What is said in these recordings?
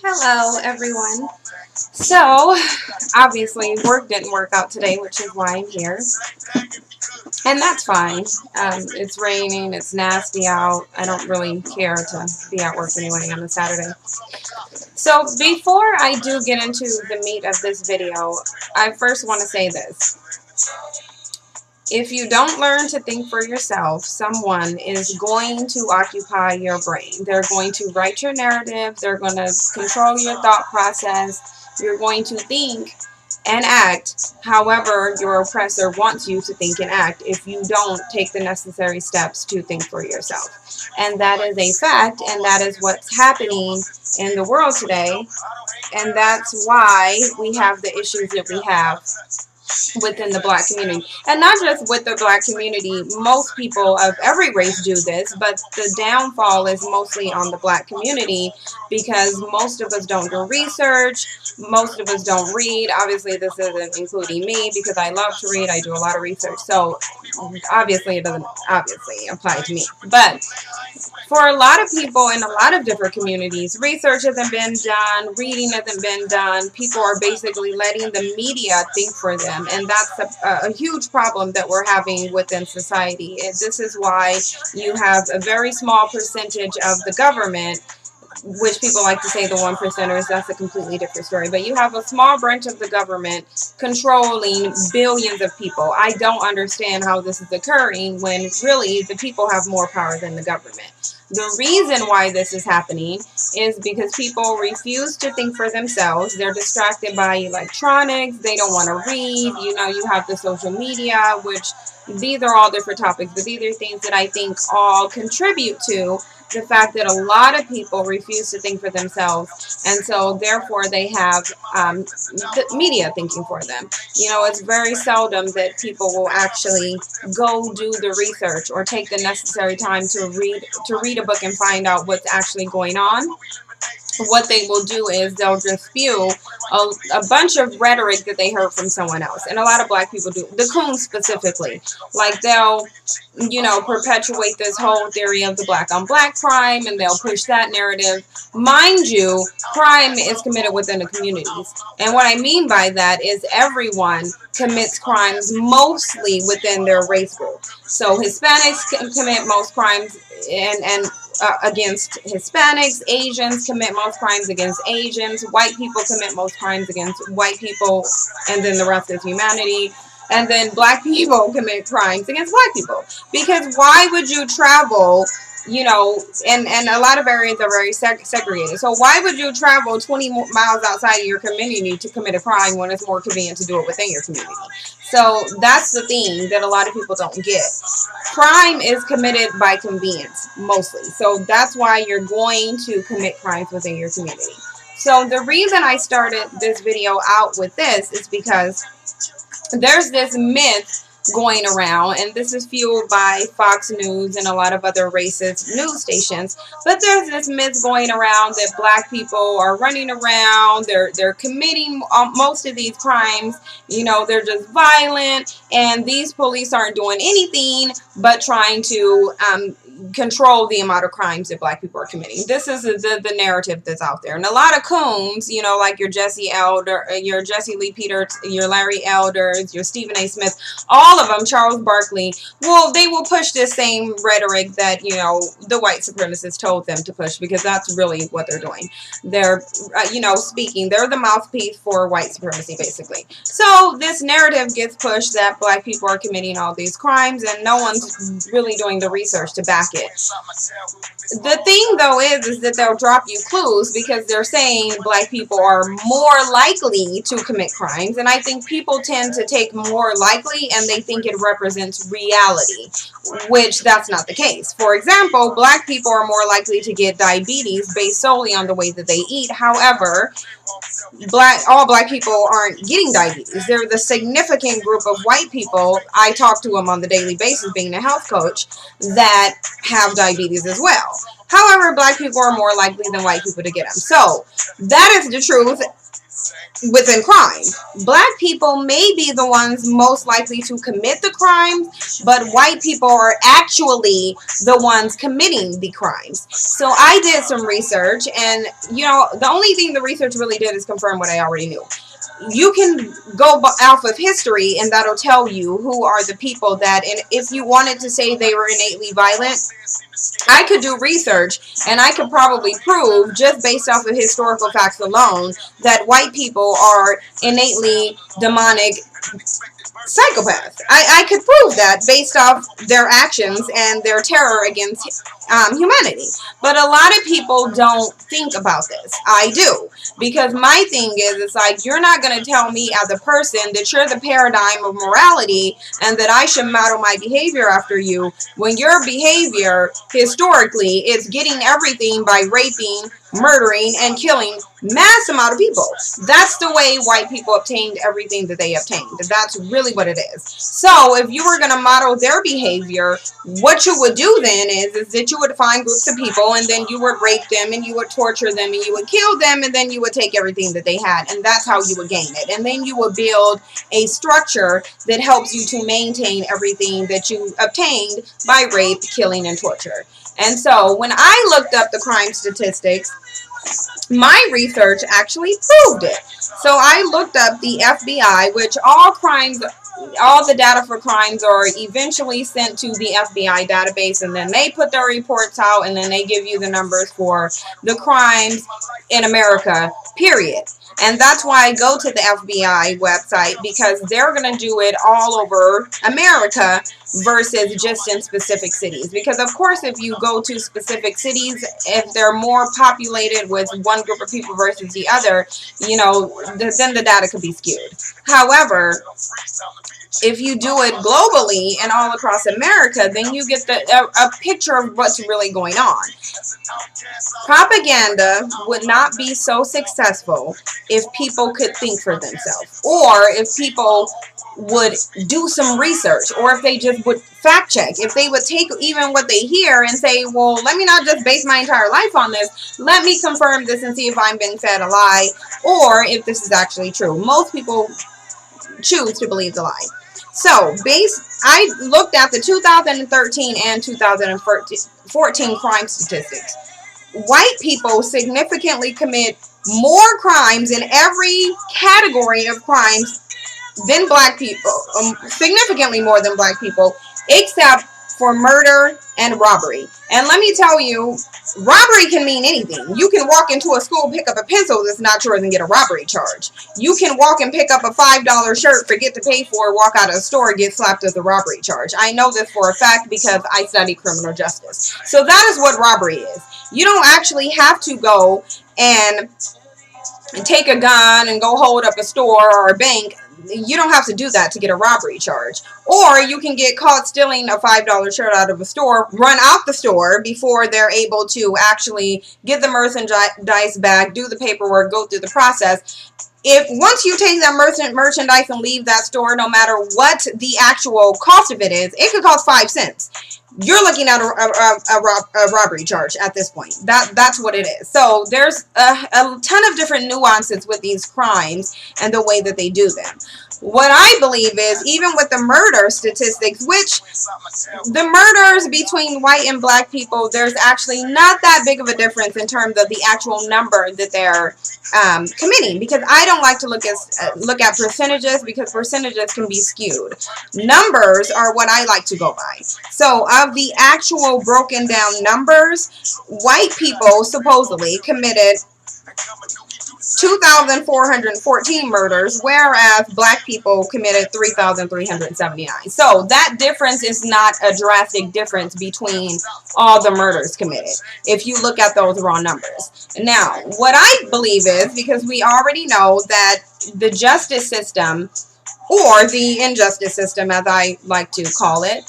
Hello, everyone. So, obviously, work didn't work out today, which is why I'm here. And that's fine. It's raining, it's nasty out. I don't really care to be at work anyway on a Saturday. So, before I do get into the meat of this video, I first want to say this. If you don't learn to think for yourself, someone is going to occupy your brain. They're going to write your narrative. They're going to control your thought process. You're going to think and act however your oppressor wants you to think and act if you don't take the necessary steps to think for yourself. And that is a fact, and that is what's happening in the world today. And that's why we have the issues that we have within the black community. And not just with the black community, most people of every race do this, but the downfall is mostly on the black community because most of us don't do research, most of us don't read. Obviously, this isn't including me because I love to read, I do a lot of research, so obviously it doesn't apply to me. But for a lot of people in a lot of different communities, research hasn't been done, reading hasn't been done. People are basically letting the media think for them, and that's a huge problem that we're having within society. And this is why you have a very small percentage of the government, which people like to say the 1%ers, that's a completely different story. But you have a small branch of the government controlling billions of people. I don't understand how this is occurring when really the people have more power than the government. The reason why this is happening is because people refuse to think for themselves. They're distracted by electronics. They don't want to read. You know, you have the social media, which these are all different topics, but these are things that I think all contribute to the fact that a lot of people refuse to think for themselves, and so therefore they have the media thinking for them. You know, it's very seldom that people will actually go do the research or take the necessary time to read a book and find out what's actually going on. What they will do is they'll just spew a bunch of rhetoric that they heard from someone else. And a lot of black people do. The coons specifically. Like they'll, you know, perpetuate this whole theory of the black on black crime, and they'll push that narrative. Mind you, crime is committed within the communities. And what I mean by that is everyone commits crimes mostly within their race group. So Hispanics commit most crimes and against Hispanics. Asians commit most crimes against Asians. White people commit most crimes against white people, and then the rest is humanity. And then black people commit crimes against black people. Because why would you travel, you know, and a lot of areas are very segregated. So why would you travel 20 miles outside of your community to commit a crime when it's more convenient to do it within your community? So that's the thing that a lot of people don't get. Crime is committed by convenience, mostly. So that's why you're going to commit crimes within your community. So the reason I started this video out with this is because there's this myth going around, and this is fueled by Fox News and a lot of other racist news stations, but there's this myth going around that black people are running around, they're committing most of these crimes, you know, they're just violent, and these police aren't doing anything but trying to control the amount of crimes that black people are committing. This is the narrative that's out there. And a lot of coons, you know, like your Jesse Lee Peters, your Larry Elders, your Stephen A. Smith, all of them, Charles Barkley, well, they will push this same rhetoric that, you know, the white supremacists told them to push, because that's really what they're doing. They're, you know, speaking. They're the mouthpiece for white supremacy, basically. So this narrative gets pushed that black people are committing all these crimes, and no one's really doing the research to back it. The thing though is that they'll drop you clues because they're saying black people are more likely to commit crimes, and I think people tend to take more likely and they think it represents reality, which that's not the case. For example, black people are more likely to get diabetes based solely on the way that they eat. However, all black people aren't getting diabetes. They're the significant group of white people, I talk to them on the daily basis being a health coach, that have diabetes as well. However, black people are more likely than white people to get them. So that is the truth. within crime. Black people may be the ones most likely to commit the crimes, but white people are actually the ones committing the crimes. So I did some research, and you know, the only thing the research really did is confirm what I already knew. You can go off of history, and that'll tell you who are the people that, and if you wanted to say they were innately violent, I could do research, and I could probably prove, just based off of historical facts alone, that white people are innately demonic psychopaths. I could prove that based off their actions and their terror against humanity. But a lot of people don't think about this. I do. Because my thing is, it's like, you're not going to tell me as a person that you're the paradigm of morality and that I should model my behavior after you, when your behavior, historically, is getting everything by raping, murdering, and killing mass amount of people. That's the way white people obtained everything that they obtained. That's really what it is. So if you were going to model their behavior, what you would do then is that you would find groups of people, and then you would rape them, and you would torture them, and you would kill them, and then you would take everything that they had, and that's how you would gain it. And then you would build a structure that helps you to maintain everything that you obtained by rape, killing, and torture. And so when I looked up the crime statistics, my research actually proved it. So I looked up the FBI, which all the data for crimes are eventually sent to the FBI database, and then they put their reports out, and then they give you the numbers for the crimes in America, period. And that's why I go to the FBI website, because they're going to do it all over America versus just in specific cities. Because, of course, if you go to specific cities, if they're more populated with one group of people versus the other, you know, then the data could be skewed. However, if you do it globally and all across America, then you get a picture of what's really going on. Propaganda would not be so successful if people could think for themselves, or if people would do some research, or if they just would fact check, if they would take even what they hear and say, well, let me not just base my entire life on this, let me confirm this and see if I'm being fed a lie, or if this is actually true. Most people choose to believe the lie. So, I looked at the 2013 and 2014 crime statistics. White people significantly commit more crimes in every category of crimes than black people, significantly more than black people, except for murder and robbery. And let me tell you, robbery can mean anything. You can walk into a school, pick up a pencil that's not yours, and get a robbery charge. You can walk and pick up a $5 shirt, forget to pay for it, walk out of the store, and get slapped with a robbery charge. I know this for a fact because I study criminal justice. So that is what robbery is. You don't actually have to go and take a gun and go hold up a store or a bank. You don't have to do that to get a robbery charge. Or you can get caught stealing a $5 shirt out of a store, run out the store before they're able to actually get the merchandise back, do the paperwork, go through the process. If once you take that merchandise and leave that store, no matter what the actual cost of it is, it could cost 5 cents. You're looking at a robbery charge at this point. That's what it is. So there's a ton of different nuances with these crimes and the way that they do them. What I believe is, even with the murder statistics, which the murders between white and black people, there's actually not that big of a difference in terms of the actual number that they're committing, because I don't like to look at percentages, because percentages can be skewed. Numbers are what I like to go by. So of the actual broken down numbers, white people supposedly committed 2,414 murders, whereas black people committed 3,379. So that difference is not a drastic difference between all the murders committed, if you look at those raw numbers. Now, what I believe is, because we already know that the justice system, or the injustice system as I like to call it,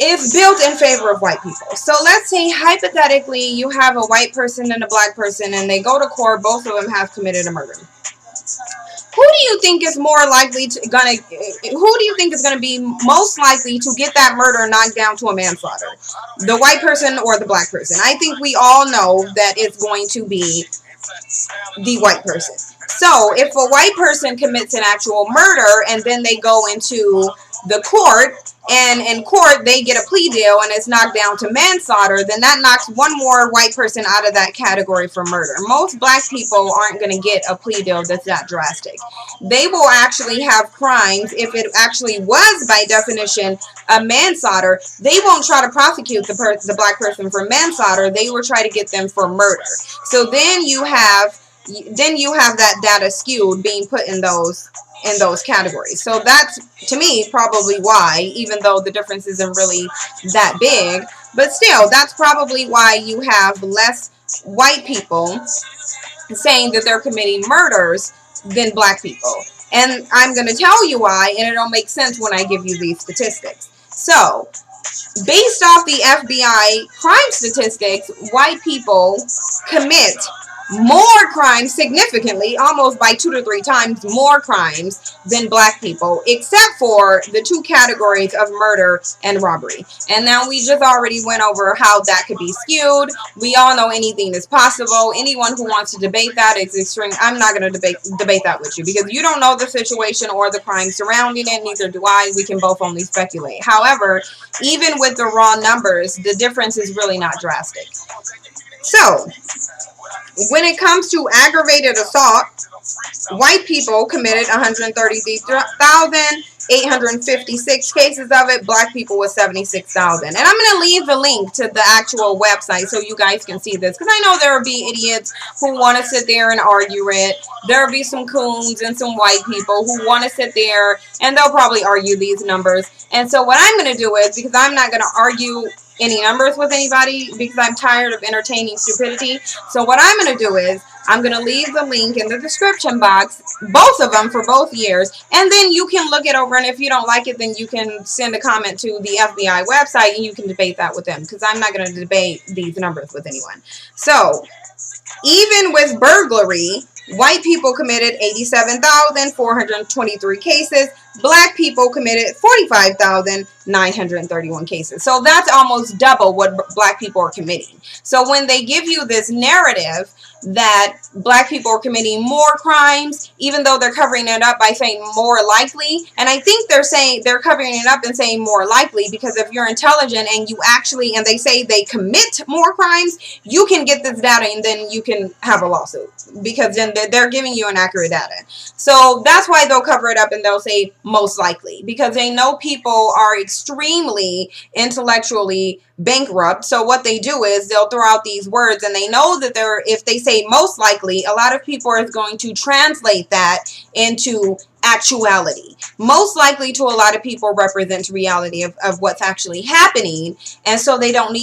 is built in favor of white people. So let's say hypothetically you have a white person and a black person, and they go to court, both of them have committed a murder. Who do you think is more likely to who do you think is gonna be most likely to get that murder knocked down to a manslaughter? The white person or the black person? I think we all know that it's going to be the white person. So if a white person commits an actual murder and then they go into the court, and in court they get a plea deal and it's knocked down to manslaughter, then that knocks one more white person out of that category for murder. Most black people aren't going to get a plea deal that's that drastic. They will actually have crimes, if it actually was by definition a manslaughter, they won't try to prosecute the black person for manslaughter. They will try to get them for murder. So then you have that data skewed being put in those categories. So that's, to me, probably why, even though the difference isn't really that big, but still, that's probably why you have less white people saying that they're committing murders than black people. And I'm going to tell you why, and it'll make sense when I give you these statistics. So, based off the FBI crime statistics, white people commit more crimes, significantly, almost by 2 to 3 times more crimes than black people, except for the 2 categories of murder and robbery. And now we just already went over how that could be skewed. We all know anything is possible. Anyone who wants to debate that is extreme. I'm not going to debate that with you, because you don't know the situation or the crime surrounding it. Neither do I. We can both only speculate. However, even with the raw numbers, the difference is really not drastic. So, when it comes to aggravated assault, white people committed 133,856 cases of it. Black people was 76,000. And I'm going to leave the link to the actual website so you guys can see this, because I know there will be idiots who want to sit there and argue it. There will be some coons and some white people who want to sit there and they'll probably argue these numbers. And so what I'm going to do is, because I'm not going to argue any numbers with anybody, because I'm tired of entertaining stupidity. So what I'm going to do is, I'm going to leave the link in the description box, both of them for both years, and then you can look it over, and if you don't like it, then you can send a comment to the FBI website and you can debate that with them, because I'm not going to debate these numbers with anyone. So, even with burglary, white people committed 87,423 cases. Black people committed 45,931 cases. So that's almost double what black people are committing. So when they give you this narrative that black people are committing more crimes, even though they're covering it up by saying more likely, and I think they're covering it up and saying more likely because if you're intelligent and and they say they commit more crimes, you can get this data and then you can have a lawsuit, because then they're giving you inaccurate data. So that's why they'll cover it up and they'll say most likely, because they know people are extremely intellectually bankrupt. So what they do is they'll throw out these words, and they know that if they say most likely, a lot of people are going to translate that into actuality. Most likely to a lot of people represents reality of what's actually happening, and so they don't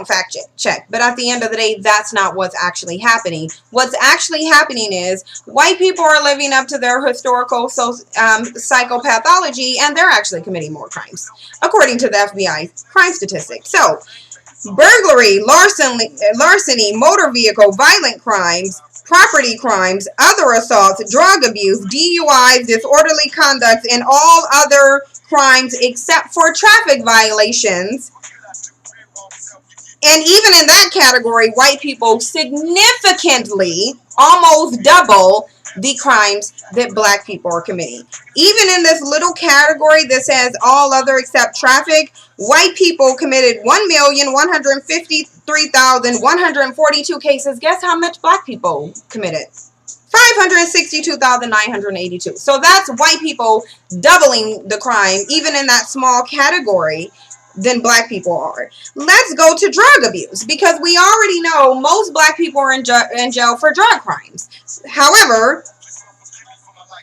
fact check. But at the end of the day, that's not what's actually happening. What's actually happening is white people are living up to their historical psychopathology, and they're actually committing more crimes, according to the FBI crime statistics. So, burglary, larceny, motor vehicle, violent crimes, property crimes, other assaults, drug abuse, DUIs, disorderly conduct, and all other crimes except for traffic violations. And even in that category, white people significantly, almost double the crimes that black people are committing. Even in this little category that says all other except traffic, white people committed 1,153,142 cases. Guess how much black people committed? 562,982. So that's white people doubling the crime, even in that small category, than black people are. Let's go to drug abuse, because we already know most black people are in jail for drug crimes. However,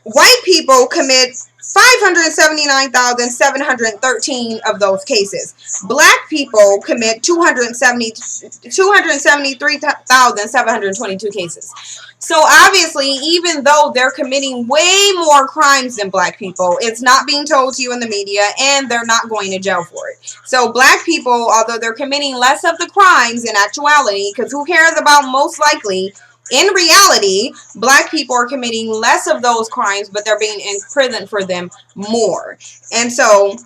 white people commit 579,713 of those cases. Black people commit 273,722 cases. So obviously, even though they're committing way more crimes than black people, it's not being told to you in the media, and they're not going to jail for it. So black people, although they're committing less of the crimes in actuality, because who cares about most likely? In reality, black people are committing less of those crimes, but they're being in prison for them more. And so,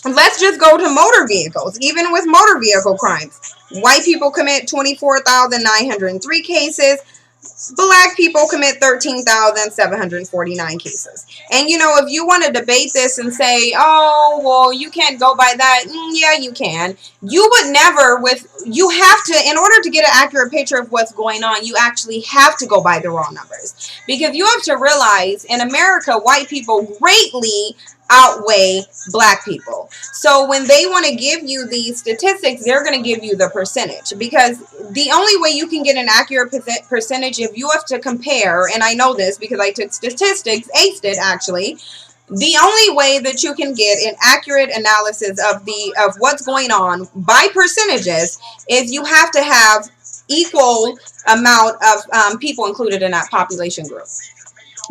let's just go to motor vehicles. Even with motor vehicle crimes, white people commit 24,903 cases. Black people commit 13,749 cases. And if you want to debate this and say, oh, well, you can't go by that, yeah, you can. You would never, you have to, in order to get an accurate picture of what's going on, you actually have to go by the raw numbers. Because you have to realize, in America, white people greatly outweigh black people. So when they want to give you these statistics, they're going to give you the percentage, because the only way you can get an accurate percentage, if you have to compare, and I know this because I took statistics, aced it actually, the only way that you can get an accurate analysis of what's going on by percentages is you have to have equal amount of people included in that population group.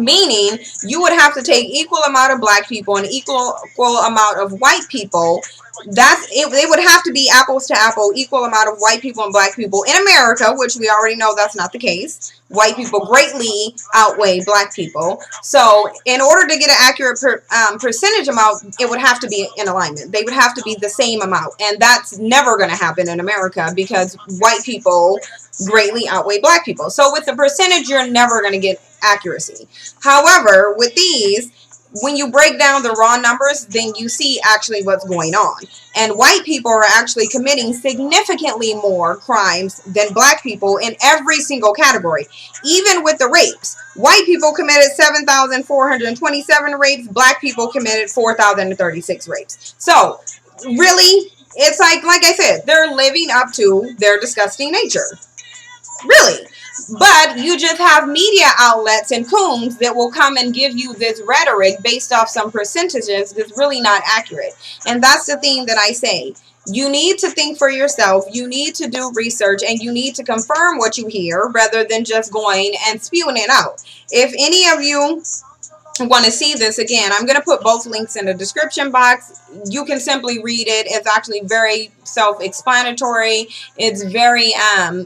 Meaning, you would have to take equal amount of black people and equal amount of white people. They would have to be apples to apple, equal amount of white people and black people in America, which we already know that's not the case. White people greatly outweigh black people. So in order to get an accurate percentage amount, it would have to be in alignment. They would have to be the same amount. And that's never going to happen in America, because white people greatly outweigh black people. So with the percentage, you're never going to get accuracy. However, with these, when you break down the raw numbers, then you see actually what's going on. And white people are actually committing significantly more crimes than black people in every single category. Even with the rapes, white people committed 7,427 rapes, black people committed 4,036 rapes. So really, it's like I said, they're living up to their disgusting nature. Really. But you just have media outlets and coons that will come and give you this rhetoric based off some percentages that's really not accurate. And that's the thing that I say. You need to think for yourself. You need to do research, and you need to confirm what you hear rather than just going and spewing it out. If any of you want to see this again, I'm going to put both links in the description box. You can simply read it. It's actually very self-explanatory. It's very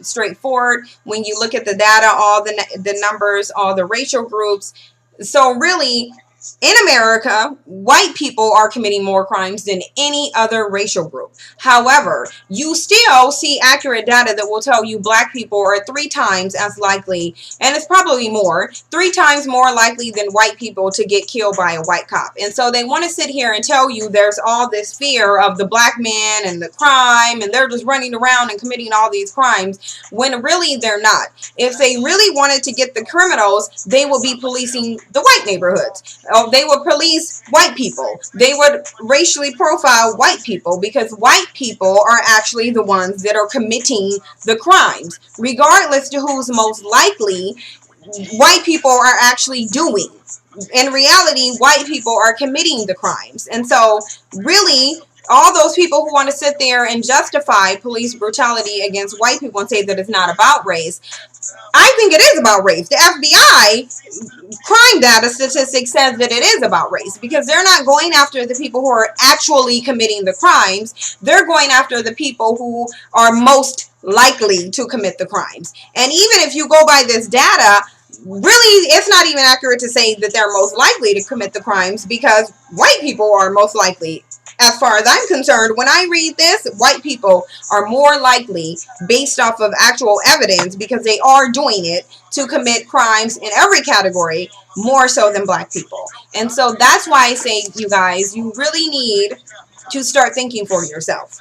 straightforward when you look at the data, all the numbers, all the racial groups. So really, in America, white people are committing more crimes than any other racial group. However, you still see accurate data that will tell you black people are 3 times as likely, and it's probably more, 3 times more likely than white people to get killed by a white cop. And so they want to sit here and tell you there's all this fear of the black man and the crime, and they're just running around and committing all these crimes, when really they're not. If they really wanted to get the criminals, they would be policing the white neighborhoods. They would police white people. They would racially profile white people, because white people are actually the ones that are committing the crimes. Regardless to who's most likely, white people are actually doing. In reality, white people are committing the crimes. And so, really, all those people who want to sit there and justify police brutality against white people and say that it's not about race, I think it is about race. The FBI crime data statistics says that it is about race, because they're not going after the people who are actually committing the crimes. They're going after the people who are most likely to commit the crimes. And even if you go by this data, really, it's not even accurate to say that they're most likely to commit the crimes, because white people are most likely. As far as I'm concerned, when I read this, white people are more likely, based off of actual evidence, because they are doing it, to commit crimes in every category, more so than black people. And so that's why I say, you guys, you really need to start thinking for yourself.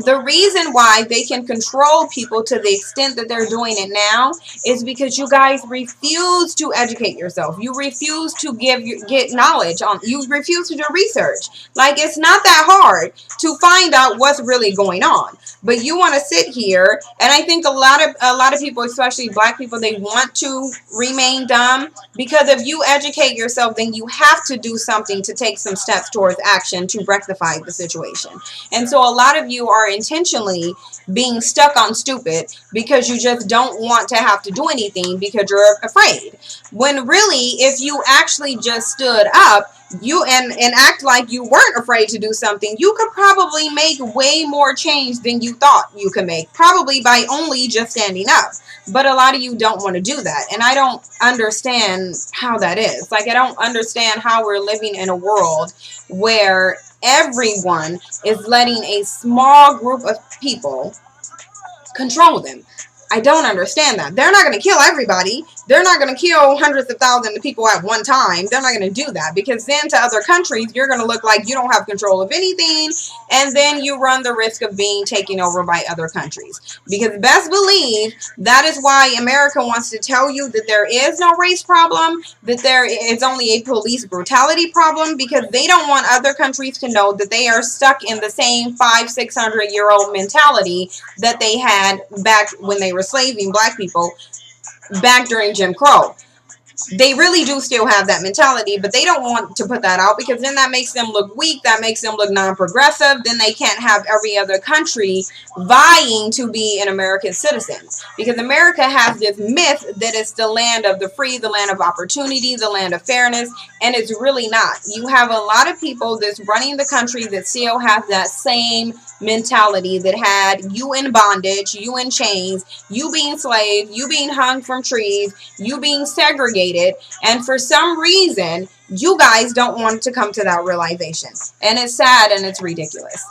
The reason why they can control people to the extent that they're doing it now is because you guys refuse to educate yourself. You refuse to get knowledge on. You refuse to do research. Like, it's not that hard to find out what's really going on. But you want to sit here, and I think a lot of people, especially black people, they want to remain dumb, because if you educate yourself, then you have to do something to take some steps towards action to rectify the situation. And so a lot of you are intentionally being stuck on stupid because you just don't want to have to do anything because you're afraid. When really, if you actually just stood up, and act like you weren't afraid to do something, you could probably make way more change than you thought you could make, probably by only just standing up. But a lot of you don't want to do that, and I don't understand how that is. Like, I don't understand how we're living in a world where everyone is letting a small group of people control them. I don't understand that. They're not going to kill everybody. They're not going to kill hundreds of thousands of people at one time. They're not going to do that, because then to other countries, you're going to look like you don't have control of anything, and then you run the risk of being taken over by other countries. Because best believe that is why America wants to tell you that there is no race problem, that there is only a police brutality problem, because they don't want other countries to know that they are stuck in the same 500-600-year-old mentality that they had back when they were slaving black people back during Jim Crow. They really do still have that mentality, but they don't want to put that out, because then that makes them look weak, that makes them look non-progressive. Then they can't have every other country vying to be an American citizen, because America has this myth that it's the land of the free, the land of opportunity, the land of fairness, and it's really not. You have a lot of people that's running the country that still have that same mentality that had you in bondage, you in chains, you being slave, you being hung from trees, you being segregated, and for some reason you guys don't want to come to that realization, and it's sad and it's ridiculous.